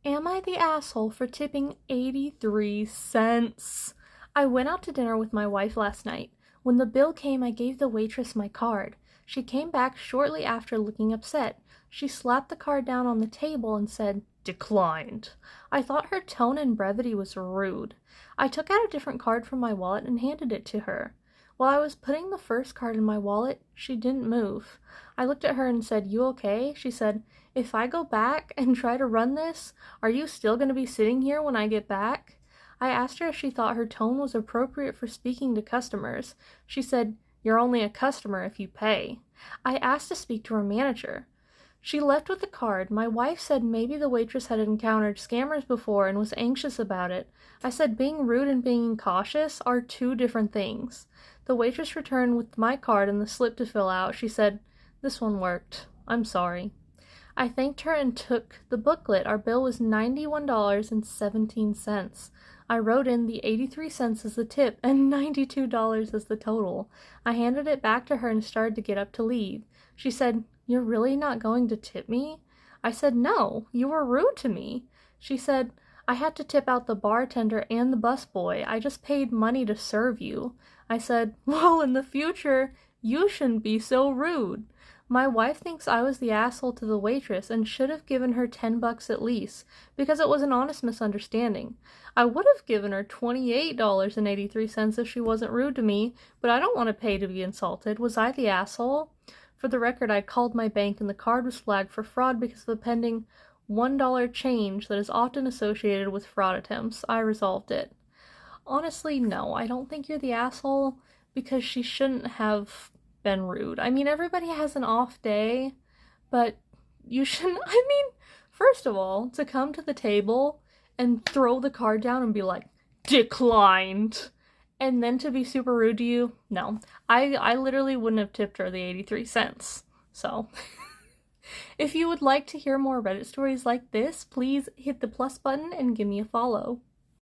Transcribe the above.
Am I the asshole for tipping 83 cents? I went out to dinner with my wife last night. When the bill came, I gave the waitress my card. She came back shortly after looking upset. She slapped the card down on the table and said, "Declined." I thought her tone and brevity was rude. I took out a different card from my wallet and handed it to her. While I was putting the first card in my wallet, she didn't move. I looked at her and said, "You okay?" She said, "If I go back and try to run this, are you still going to be sitting here when I get back?" I asked her if she thought her tone was appropriate for speaking to customers. She said, "You're only a customer if you pay." I asked to speak to her manager. She left with the card. My wife said maybe the waitress had encountered scammers before and was anxious about it. I said being rude and being cautious are two different things. The waitress returned with my card and the slip to fill out. She said, "This one worked. I'm sorry." I thanked her and took the booklet. Our bill was $91.17. I wrote in the 83 cents as the tip and $92 as the total. I handed it back to her and started to get up to leave. She said, "You're really not going to tip me?" I said, "No, you were rude to me." She said, "I had to tip out the bartender and the busboy. I just paid money to serve you." I said, "Well, in the future, you shouldn't be so rude." My wife thinks I was the asshole to the waitress and should have given her $10 at least, because it was an honest misunderstanding. I would have given her $28.83 if she wasn't rude to me, but I don't want to pay to be insulted. Was I the asshole? For the record, I called my bank and the card was flagged for fraud because of the pending $1 change that is often associated with fraud attempts. I resolved it. Honestly, no, I don't think you're the asshole because she shouldn't have been rude. I mean, everybody has an off day, but you shouldn't. I mean, first of all, to come to the table and throw the card down and be like, "Declined," and then to be super rude to you, no. I literally wouldn't have tipped her the 83 cents. So, if you would like to hear more Reddit stories like this, please hit the plus button and give me a follow.